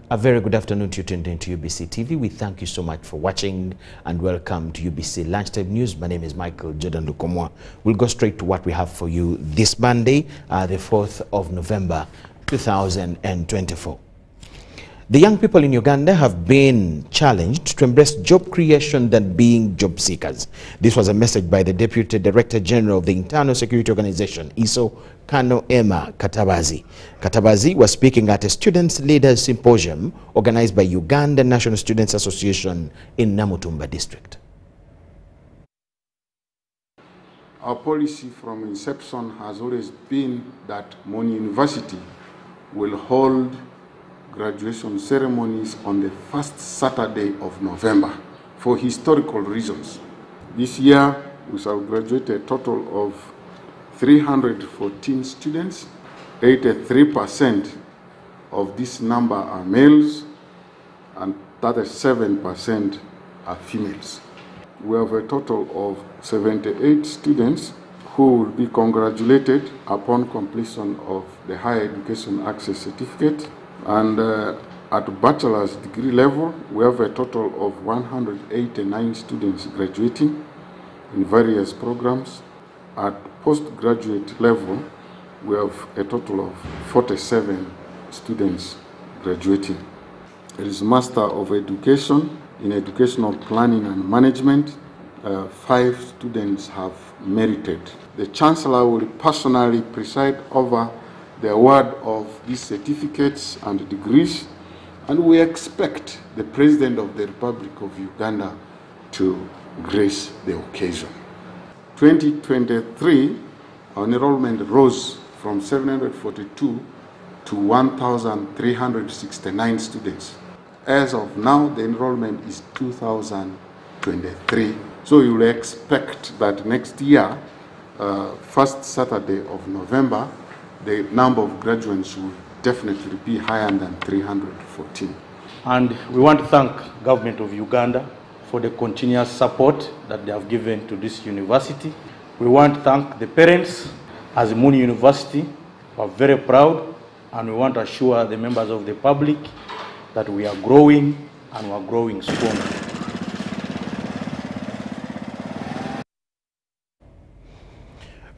A very good afternoon to you tuned in to UBC TV. We thank you so much for watching and welcome to UBC Lunchtime News. My name is Michael Jordan Lukomwa. We'll go straight to what we have for you this Monday, the 4th of November, 2024. The young people in Uganda have been challenged to embrace job creation than being job seekers. This was a message by the Deputy Director General of the Internal Security Organization, ISO, Kano Emma Katabazi. Katabazi was speaking at a Students Leaders Symposium organized by Uganda National Students Association in Namutumba District. Our policy from inception has always been that Moni University will hold graduation ceremonies on the first Saturday of November for historical reasons. This year, we shall graduate a total of 314 students. 83% of this number are males and 37% are females. We have a total of 78 students who will be congratulated upon completion of the Higher Education Access Certificate. And at bachelor's degree level, we have a total of 189 students graduating in various programs. At postgraduate level, we have a total of 47 students graduating. There is Master of Education in Educational Planning and Management. 5 students have merited. The Chancellor will personally preside over the award of these certificates and degrees, and we expect the President of the Republic of Uganda to grace the occasion. 2023, our enrollment rose from 742 to 1,369 students. As of now, the enrollment is 2,023. So you will expect that next year, first Saturday of November, the number of graduates will definitely be higher than 314. And we want to thank the government of Uganda for the continuous support that they have given to this university. We want to thank the parents. As Muni University, we are very proud, and we want to assure the members of the public that we are growing, and we are growing strong.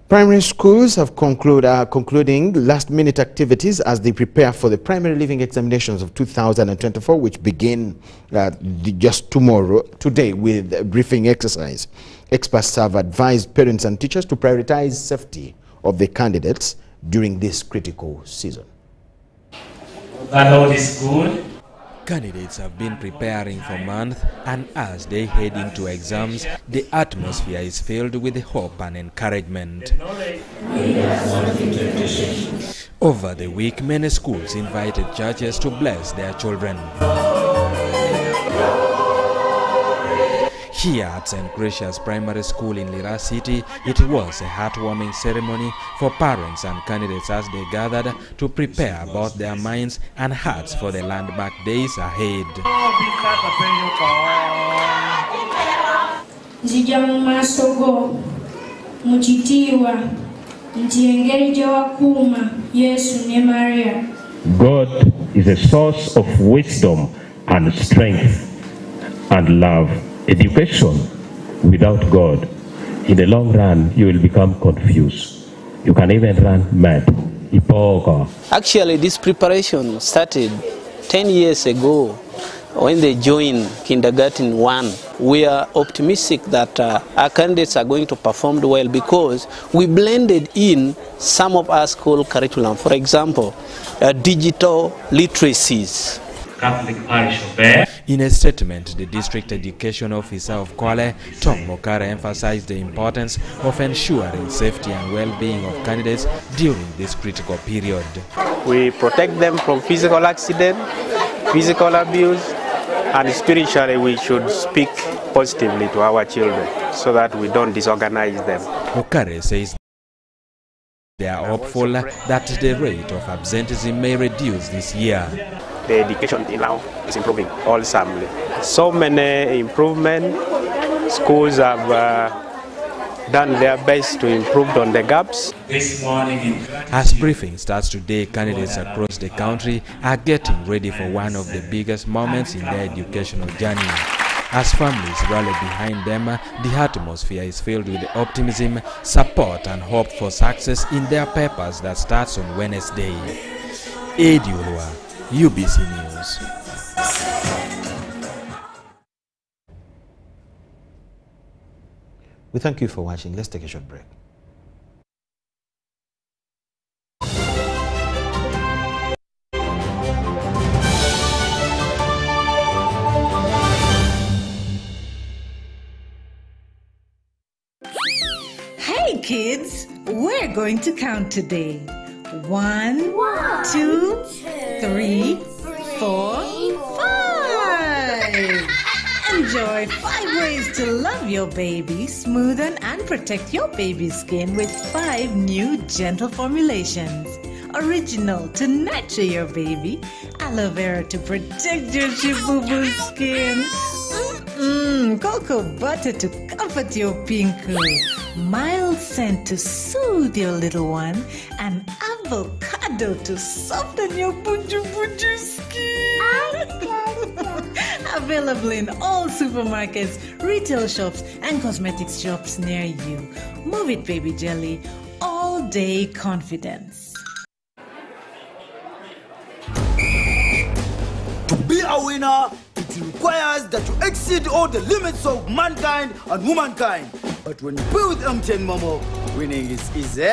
Primary schools have concluding last-minute activities as they prepare for the primary leaving examinations of 2024, which begin just today with a briefing exercise. Experts have advised parents and teachers to prioritize safety of the candidates during this critical season. That all is good. Candidates have been preparing for months, and as they head into exams, the atmosphere is filled with hope and encouragement. Over the week, many schools invited churches to bless their children. Here at St. Gracious Primary School in Lira City, it was a heartwarming ceremony for parents and candidates as they gathered to prepare both their minds and hearts for the landmark days ahead. God is a source of wisdom and strength and love. Education without God, in the long run, you will become confused. You can even run mad. Actually, this preparation started 10 years ago when they joined Kindergarten 1. We are optimistic that our candidates are going to perform well because we blended in some of our school curriculum. For example, digital literacies. Catholic Parish of Bear. In a statement, the District Education Officer of Kwale, Tom Mokara, emphasized the importance of ensuring safety and well-being of candidates during this critical period. We protect them from physical accident, physical abuse, and spiritually we should speak positively to our children so that we don't disorganize them. Mokare says they are hopeful that the rate of absenteeism may reduce this year. The education now is improving wholesomely. So many improvements. Schools have done their best to improve on the gaps. This morning, as briefing starts today, candidates across the country are getting ready for one of the biggest moments in their educational journey. As families rally behind them, the atmosphere is filled with optimism, support and hope for success in their papers that starts on Wednesday. Eddie Ulwa, UBC News. We thank you for watching. Let's take a short break. Hey kids, we're going to count today. 1, 2, 3, 4, 5. Enjoy 5 ways to love your baby, smoothen and protect your baby's skin with 5 new gentle formulations. Original to nurture your baby, aloe vera to protect your chibubu skin, cocoa butter to comfort your pinku, mild scent to soothe your little one, and avocado to soften your buju skin. Available in all supermarkets, retail shops, and cosmetics shops near you. Move it, baby jelly. All day confidence. To be a winner, it requires that you exceed all the limits of mankind and womankind. But when you play with MTN Momo, winning is easy.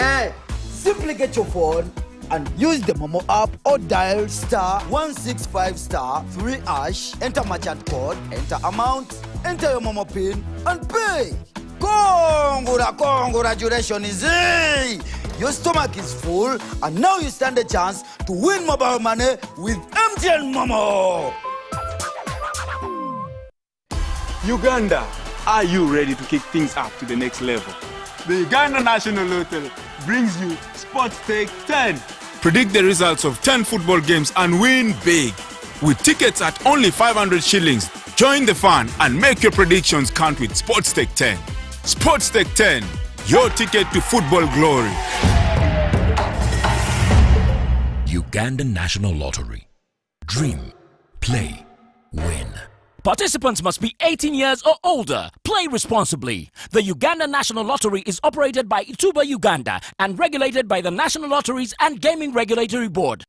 Simply get your phone and use the Momo app or dial *165*3#, enter merchant code, enter amount, enter your Momo PIN, and pay. Congratulations, easy! Your stomach is full, and now you stand a chance to win mobile money with MTN Momo. Uganda, are you ready to kick things up to the next level? The Uganda National Lottery brings you Sports Stake 10. Predict the results of 10 football games and win big. With tickets at only 500 shillings, join the fun and make your predictions count with Sports Stake 10. Sports Stake 10, your ticket to football glory. Uganda National Lottery. Dream, play, win. Participants must be 18 years or older. Play responsibly. The Uganda National Lottery is operated by Ituba Uganda and regulated by the National Lotteries and Gaming Regulatory Board.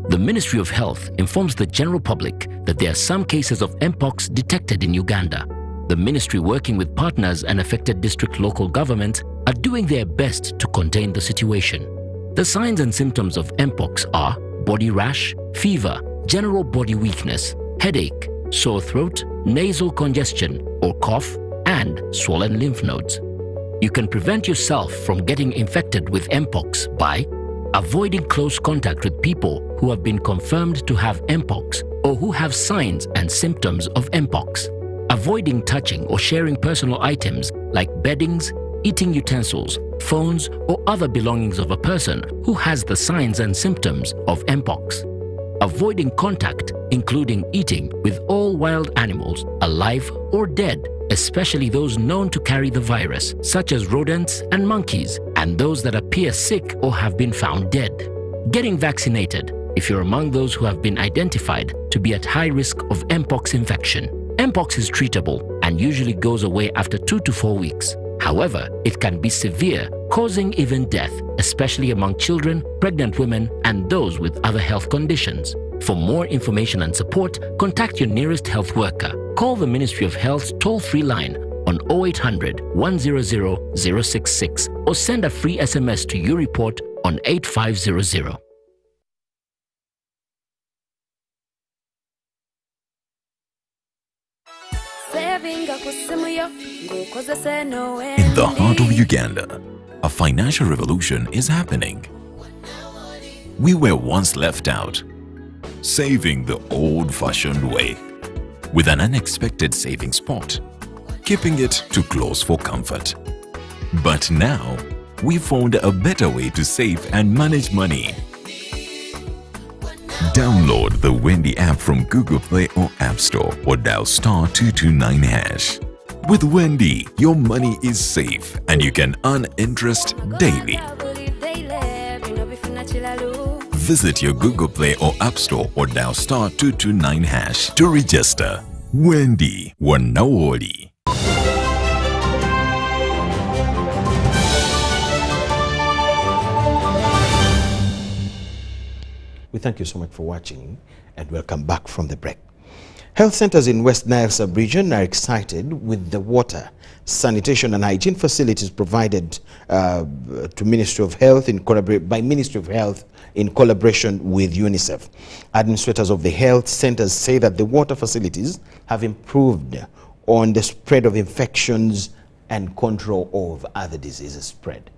The Ministry of Health informs the general public that there are some cases of Mpox detected in Uganda. The ministry, working with partners and affected district local governments, are doing their best to contain the situation. The signs and symptoms of Mpox are body rash, fever, general body weakness, headache, sore throat, nasal congestion or cough, and swollen lymph nodes. You can prevent yourself from getting infected with Mpox by avoiding close contact with people who have been confirmed to have Mpox or who have signs and symptoms of Mpox. Avoiding touching or sharing personal items like beddings, eating utensils, phones, or other belongings of a person who has the signs and symptoms of Mpox. Avoiding contact, including eating, with all wild animals, alive or dead, especially those known to carry the virus, such as rodents and monkeys, and those that appear sick or have been found dead. Getting vaccinated if you're among those who have been identified to be at high risk of Mpox infection. Mpox is treatable and usually goes away after 2 to 4 weeks. However, it can be severe, causing even death, especially among children, pregnant women, and those with other health conditions. For more information and support, contact your nearest health worker. Call the Ministry of Health's toll-free line on 0800 100 066 or send a free SMS to YouReport on 8500. In the heart of Uganda, a financial revolution is happening. We were once left out, saving the old-fashioned way, with an unexpected saving spot, keeping it too close for comfort. But now, we found a better way to save and manage money. Download the Wendy app from Google Play or App Store or dial *229#. With Wendy, your money is safe and you can earn interest daily. Visit your Google Play or App Store or dial *229# to register. Wendy, Wanawoli. We thank you so much for watching and welcome back from the break. Health centers in West Nile sub-region are excited with the water, sanitation and hygiene facilities provided to Ministry of Health by Ministry of Health in collaboration with UNICEF. Administrators of the health centers say that the water facilities have improved on the spread of infections and control of other diseases spread.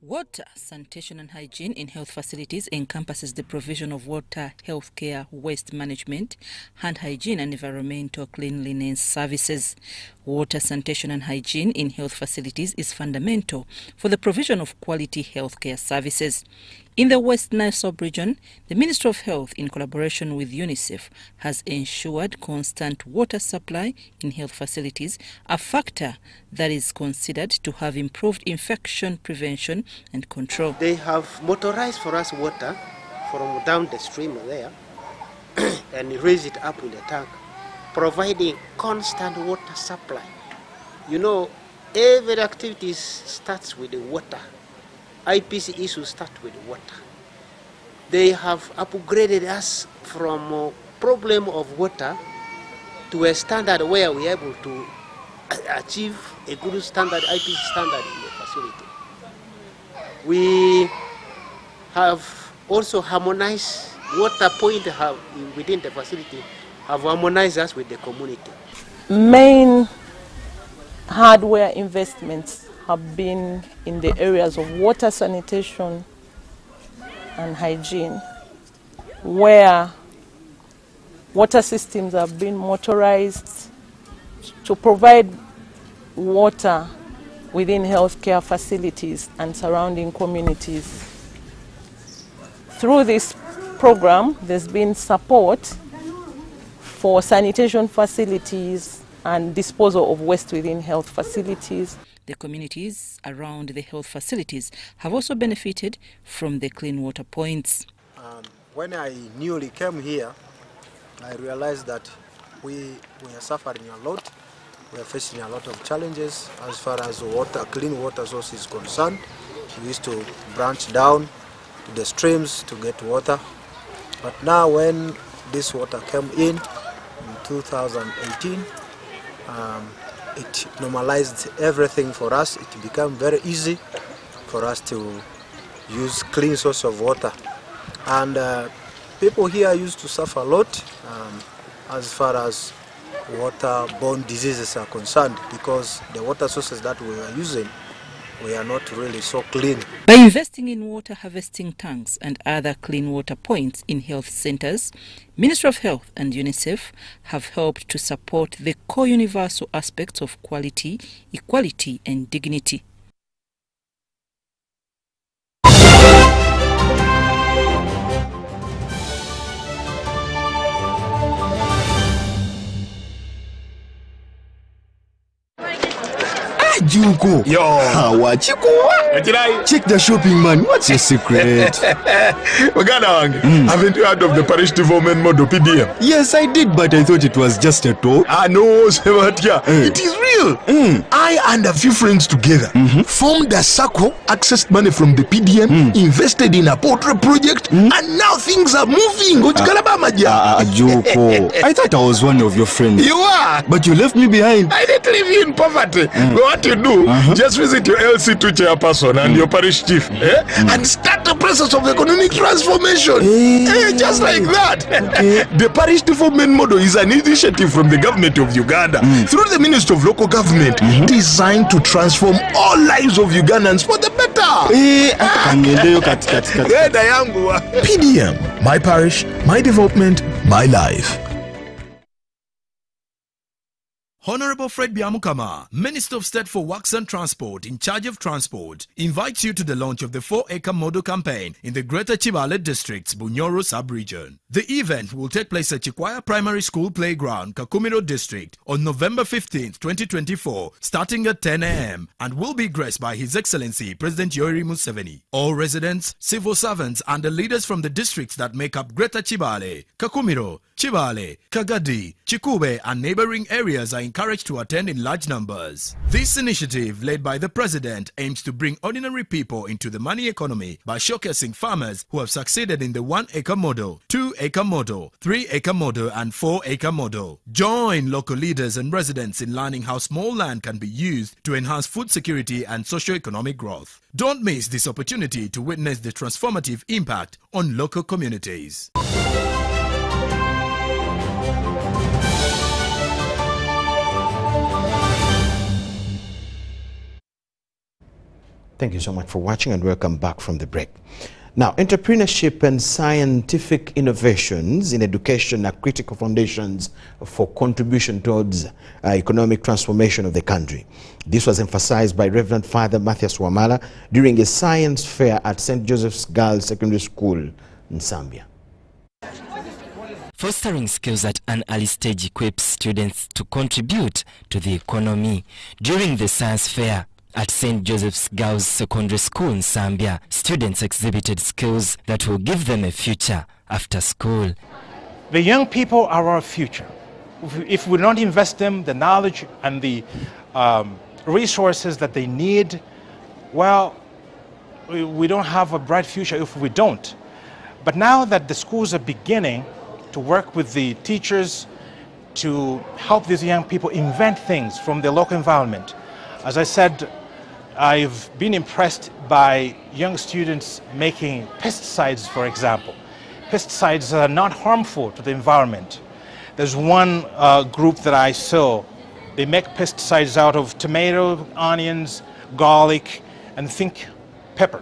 Water, sanitation and hygiene in health facilities encompasses the provision of water, healthcare, waste management, hand hygiene and environmental cleanliness services. Water, sanitation and hygiene in health facilities is fundamental for the provision of quality healthcare services. In the West Nile sub-region, the Ministry of Health, in collaboration with UNICEF, has ensured constant water supply in health facilities, a factor that is considered to have improved infection prevention and control. They have motorized for us water from down the stream there and raise it up in the tank, providing constant water supply. You know, every activity starts with the water. IPC issues start with water. They have upgraded us from a problem of water to a standard where we are able to achieve a good standard, IPC standard in the facility. We have also harmonized water point within the facility, have harmonized us with the community. Main hardware investments have been in the areas of water, sanitation and hygiene, where water systems have been motorized to provide water within healthcare facilities and surrounding communities. Through this program, there's been support for sanitation facilities and disposal of waste within health facilities. The communities around the health facilities have also benefited from the clean water points. When I newly came here, I realized that we are suffering a lot. We are facing a lot of challenges as far as water, clean water source is concerned. We used to branch down to the streams to get water. But now when this water came in 2018, it normalized everything for us. It became very easy for us to use clean source of water. And people here used to suffer a lot as far as waterborne diseases are concerned, because the water sources that we were using were not really so clean. By investing in water harvesting tanks and other clean water points in health centers, Ministry of Health and UNICEF have helped to support the core universal aspects of quality, equality and dignity. Juko. Yo. Check the shopping, man. What's your secret? Haven't you heard of the Parish Development Model PDM? Yes, I did, but I thought it was just a talk. No, Sebatia. It is real. I and a few friends together formed a circle, accessed money from the PDM, invested in a poultry project, and now things are moving. Juko. I thought I was one of your friends. You are. But you left me behind. I didn't leave you in poverty. What you do, just visit your LC2 chairperson and your parish chief and start the process of economic transformation. Just like that. The Parish Development Model is an initiative from the government of Uganda through the Ministry of Local Government designed to transform all lives of Ugandans for the better. PDM, my parish, my development, my life. Honorable Fred Biamukama, Minister of State for Works and Transport in charge of transport, invites you to the launch of the 4-acre model campaign in the Greater Chibale District's Bunyoro sub-region. The event will take place at Chikwaya Primary School Playground, Kakumiro District, on November 15th, 2024, starting at 10 a.m. and will be graced by His Excellency President Yoweri Museveni. All residents, civil servants and the leaders from the districts that make up Greater Chibale, Kakumiro, Chibale, Kagadi, Chikube and neighboring areas are encouraged to attend in large numbers. This initiative, led by the President, aims to bring ordinary people into the money economy by showcasing farmers who have succeeded in the 1-acre model, 2-acre model, 3-acre model and 4-acre model. Join local leaders and residents in learning how small land can be used to enhance food security and socio-economic growth. Don't miss this opportunity to witness the transformative impact on local communities. Thank you so much for watching and welcome back from the break. Now, entrepreneurship and scientific innovations in education are critical foundations for contribution towards economic transformation of the country. This was emphasized by Reverend Father Matthias Wamala during a science fair at St. Joseph's Girls Secondary School in Zambia. Fostering skills at an early stage equips students to contribute to the economy. During the science fair at St. Joseph's Girls Secondary School in Zambia, students exhibited skills that will give them a future after school. The young people are our future. If we don't invest them the knowledge and the resources that they need, well, we don't have a bright future if we don't. But now that the schools are beginning to work with the teachers to help these young people invent things from their local environment, as I said, I've been impressed by young students making pesticides, for example. Pesticides are not harmful to the environment. There's one group that I saw. They make pesticides out of tomato, onions, garlic, and think pepper.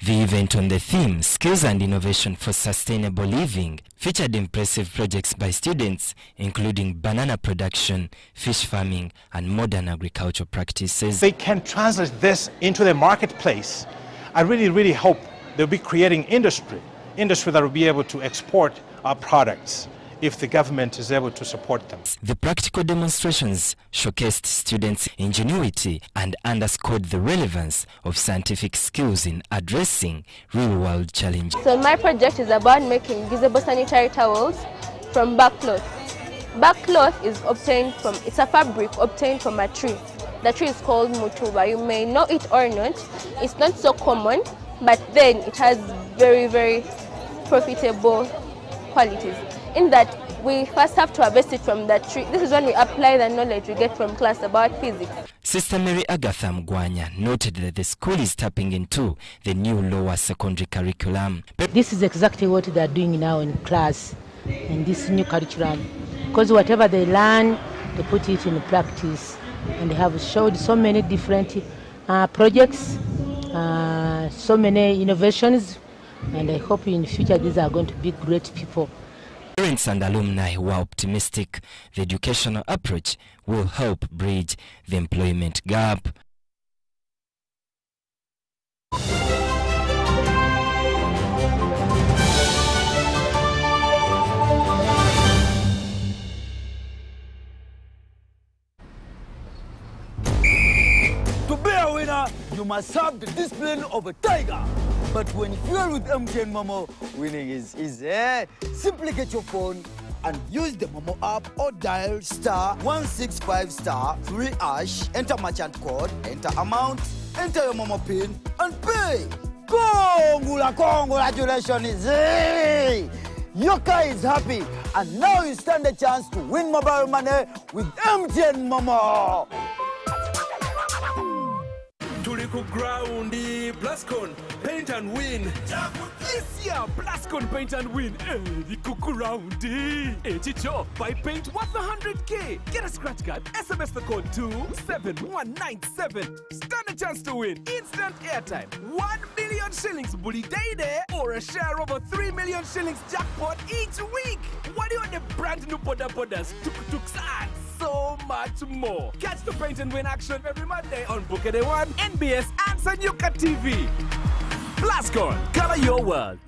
The event on the theme, Skills and Innovation for Sustainable Living, featured impressive projects by students, including banana production, fish farming, and modern agricultural practices. They can translate this into the marketplace. I really hope they'll be creating industry that will be able to export our products if the government is able to support them. The practical demonstrations showcased students' ingenuity and underscored the relevance of scientific skills in addressing real-world challenges. So my project is about making usable sanitary towels from bark cloth. Bark cloth is obtained from, it's a fabric obtained from a tree. The tree is called mutuba. You may know it or not. It's not so common, but then it has very profitable qualities. In that we first have to harvest it from that tree. This is when we apply the knowledge we get from class about physics. Sister Mary Agatha Mgwanya noted that the school is tapping into the new lower secondary curriculum. This is exactly what they are doing now in class, in this new curriculum. Because whatever they learn, they put it in practice. And they have showed so many different projects, so many innovations. And I hope in the future these are going to be great people. Parents and alumni were optimistic the educational approach will help bridge the employment gap. To be a winner, you must have the discipline of a tiger. But when fueled with MTN Momo, winning is easy. Simply get your phone and use the Momo app or dial *165*3#, enter merchant code, enter amount, enter your Momo PIN, and pay. Congratulations! Your car is happy, and now you stand a chance to win mobile money with MTN Momo. Tuliku groundi, Plascon, paint and win. This year, Plascon paint and win. Tuliku groundi. Chicho, buy paint worth 100K. Get a scratch card, SMS the code to 71197. Stand a chance to win instant airtime, 1 million shillings bully day there, or a share of a 3 million shillings jackpot each week. What do you want the brand new bodas, tuk-tuks, and so much more. Catch the paint and win action every Monday on Bukede One, NBS, and Sanyuka TV. Plascon, color your world.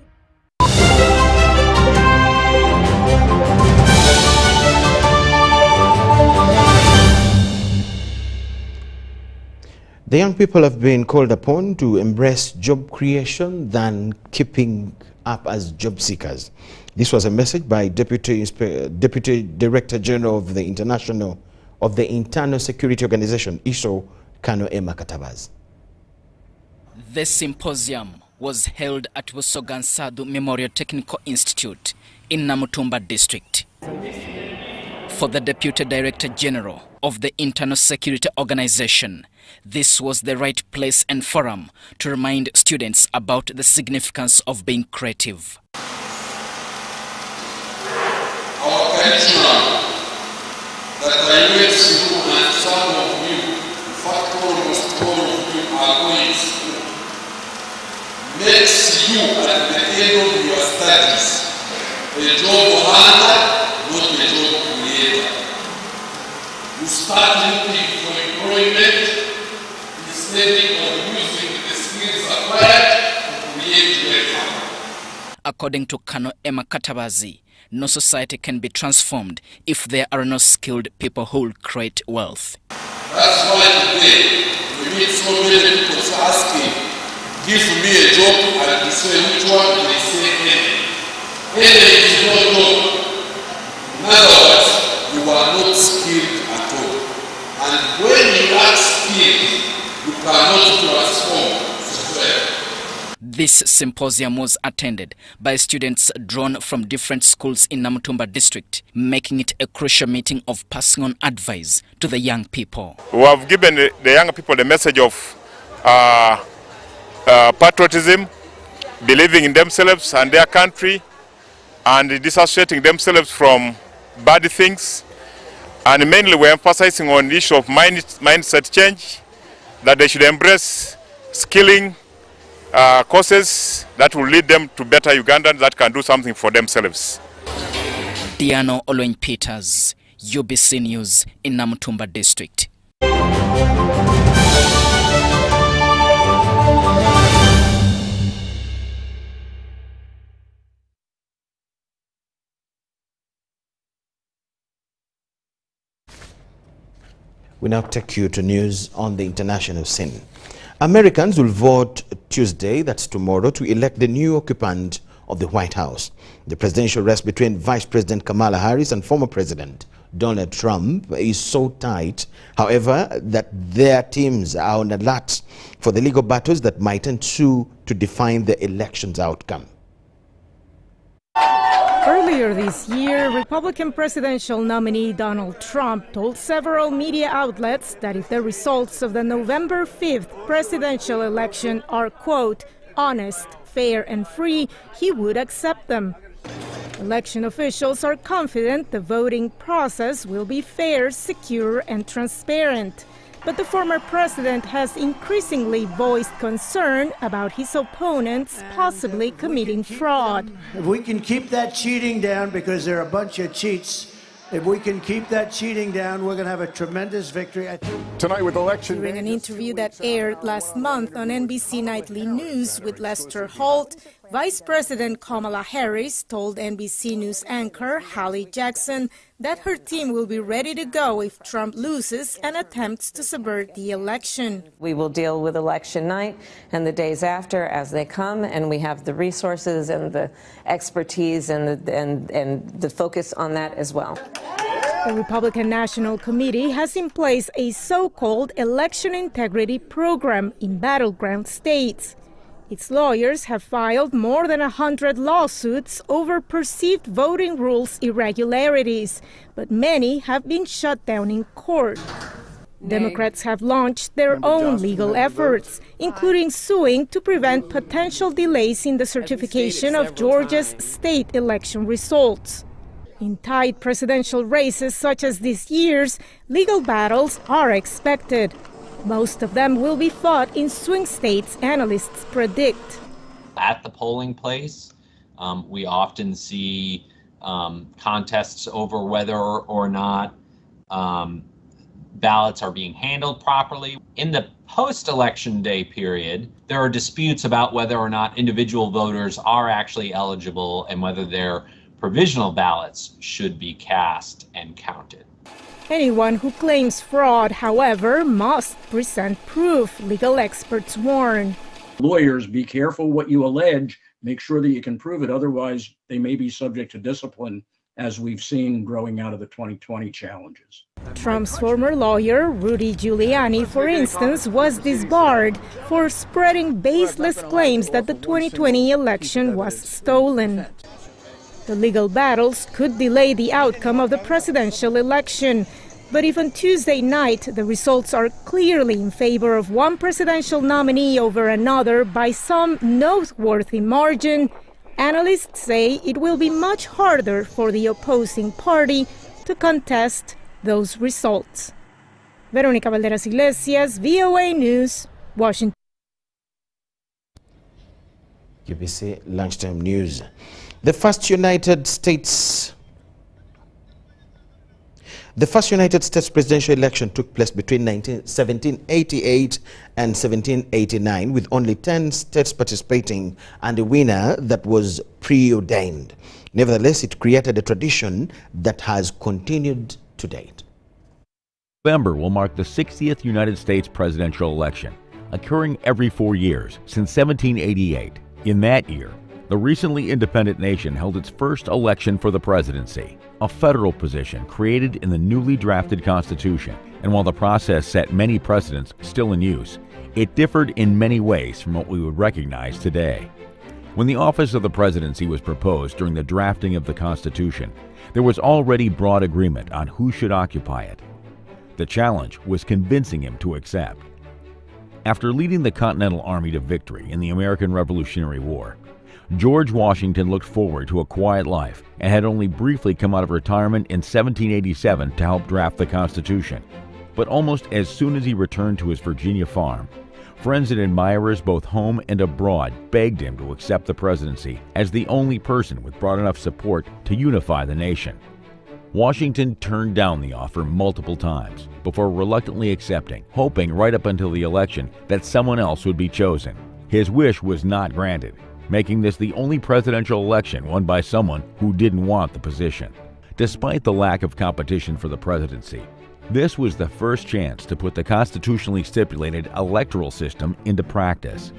The young people have been called upon to embrace job creation than keeping up as job seekers. This was a message by Deputy Director General of the Internal Security Organization, ISO, Kano Emma Katabazi. The symposium was held at Busogansadu Memorial Technical Institute in Namutumba District. For the Deputy Director General of the Internal Security Organization, this was the right place and forum to remind students about the significance of being creative. Our curriculum that I went through, and some of you, in fact almost all of you are going through, makes you at the end of your studies a job hunter, not a job creator. You start looking for employment instead of using the skills acquired to create wealth. According to Kano Emma Katabazi, no society can be transformed if there are no skilled people who will create wealth. That's why today we meet so many people asking, give me a job, and you say which one, they say any. Any is no job. In other words, you are not skilled at all. And when you are skilled, you cannot transform society. This symposium was attended by students drawn from different schools in Namutumba district, making it a crucial meeting of passing on advice to the young people. We have given the young people the message of patriotism, believing in themselves and their country, and disassociating themselves from bad things. And mainly we're emphasizing on the issue of mindset change, that they should embrace skilling courses that will lead them to better Ugandans that can do something for themselves. Diano Olwen Peters, UBC News in Namutumba district. We now take you to news on the international scene. Americans will vote Tuesday, that's tomorrow, to elect the new occupant of the White House. The presidential race between Vice President Kamala Harris and former President Donald Trump is so tight, however, that their teams are on alert for the legal battles that might ensue to define the election's outcome. Earlier this year, Republican presidential nominee Donald Trump told several media outlets that if the results of the November 5th presidential election are, quote, honest, fair and free, he would accept them. Election officials are confident the voting process will be fair, secure and transparent. But the former president has increasingly voiced concern about his opponents possibly committing fraud. If we can keep that cheating down, because they're a bunch of cheats, if we can keep that cheating down, we're going to have a tremendous victory. Tonight with election During an interview that aired last month on NBC Nightly News with Lester Holt, Vice President Kamala Harris told NBC News anchor Hallie Jackson that her team will be ready to go if Trump loses and attempts to subvert the election. We will deal with election night and the days after as they come, and we have the resources and the expertise and the focus on that as well. The Republican National Committee has in place a so-called election integrity program in battleground states. Its lawyers have filed more than 100 lawsuits over perceived voting rules irregularities, but many have been shut down in court. Democrats have launched their own legal efforts, including suing to prevent potential delays in the certification of Georgia's state election results. In tight presidential races such as this year's, legal battles are expected. Most of them will be fought in swing states, analysts predict. At the polling place, we often see contests over whether or not ballots are being handled properly. In the post-election day period, there are disputes about whether or not individual voters are actually eligible and whether their provisional ballots should be cast and counted. Anyone who claims fraud, however, must present proof, legal experts warn. Lawyers, be careful what you allege. Make sure that you can prove it. Otherwise, they may be subject to discipline, as we've seen growing out of the 2020 challenges. Trump's former lawyer, Rudy Giuliani, for instance, was disbarred for spreading baseless claims that the 2020 election was stolen. The legal battles could delay the outcome of the presidential election. But if on Tuesday night the results are clearly in favor of one presidential nominee over another by some noteworthy margin, analysts say it will be much harder for the opposing party to contest those results. Verónica Valderas Iglesias, VOA News, Washington. UBC Lunchtime News. The first United States presidential election took place between 1788 and 1789, with only 10 states participating and a winner that was preordained. Nevertheless, it created a tradition that has continued to date. November will mark the 60th United States presidential election, occurring every 4 years since 1788. In that year, the recently independent nation held its first election for the presidency, a federal position created in the newly drafted Constitution. And while the process set many precedents still in use, it differed in many ways from what we would recognize today. When the office of the presidency was proposed during the drafting of the Constitution, there was already broad agreement on who should occupy it. The challenge was convincing him to accept. After leading the Continental Army to victory in the American Revolutionary War, George Washington looked forward to a quiet life and had only briefly come out of retirement in 1787 to help draft the Constitution. But almost as soon as he returned to his Virginia farm, friends and admirers both home and abroad begged him to accept the presidency as the only person with broad enough support to unify the nation. Washington turned down the offer multiple times before reluctantly accepting, hoping right up until the election that someone else would be chosen. His wish was not granted, making this the only presidential election won by someone who didn't want the position. Despite the lack of competition for the presidency, this was the first chance to put the constitutionally stipulated electoral system into practice.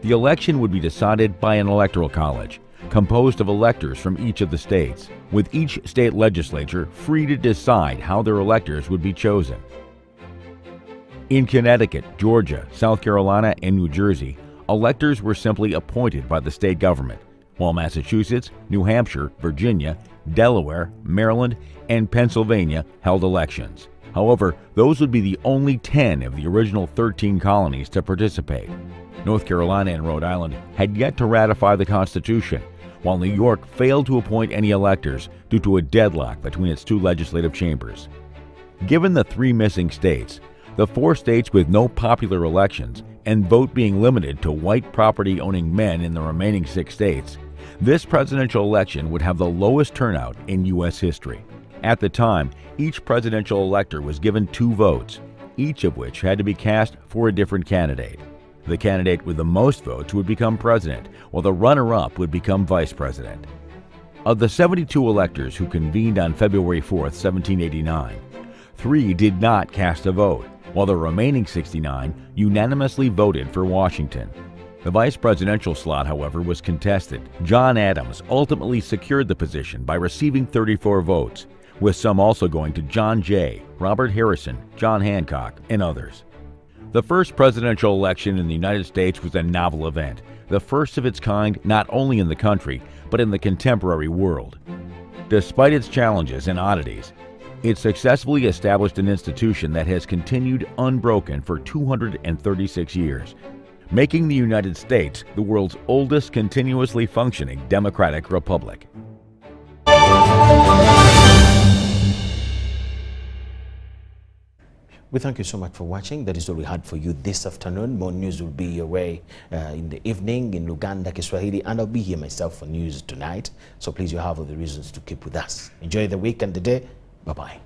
The election would be decided by an electoral college, composed of electors from each of the states, with each state legislature free to decide how their electors would be chosen. In Connecticut, Georgia, South Carolina, and New Jersey, electors were simply appointed by the state government, while Massachusetts, New Hampshire, Virginia, Delaware, Maryland, and Pennsylvania held elections. However, those would be the only 10 of the original 13 colonies to participate. North Carolina and Rhode Island had yet to ratify the Constitution, while New York failed to appoint any electors due to a deadlock between its two legislative chambers. Given the 3 missing states, the 4 states with no popular elections, and vote being limited to white property-owning men in the remaining 6 states, this presidential election would have the lowest turnout in U.S. history. At the time, each presidential elector was given 2 votes, each of which had to be cast for a different candidate. The candidate with the most votes would become president, while the runner-up would become vice president. Of the 72 electors who convened on February 4, 1789, 3 did not cast a vote, while the remaining 69 unanimously voted for Washington. The vice presidential slot, however, was contested. John Adams ultimately secured the position by receiving 34 votes, with some also going to John Jay, Robert Harrison, John Hancock, and others. The first presidential election in the United States was a novel event, the first of its kind not only in the country, but in the contemporary world. Despite its challenges and oddities, it successfully established an institution that has continued unbroken for 236 years, making the United States the world's oldest continuously functioning democratic republic. We thank you so much for watching. That is all we had for you this afternoon. More news will be your way in the evening in Luganda, Kiswahili, and I'll be here myself for news tonight. So please, you have all the reasons to keep with us. Enjoy the week and the day. Bye-bye.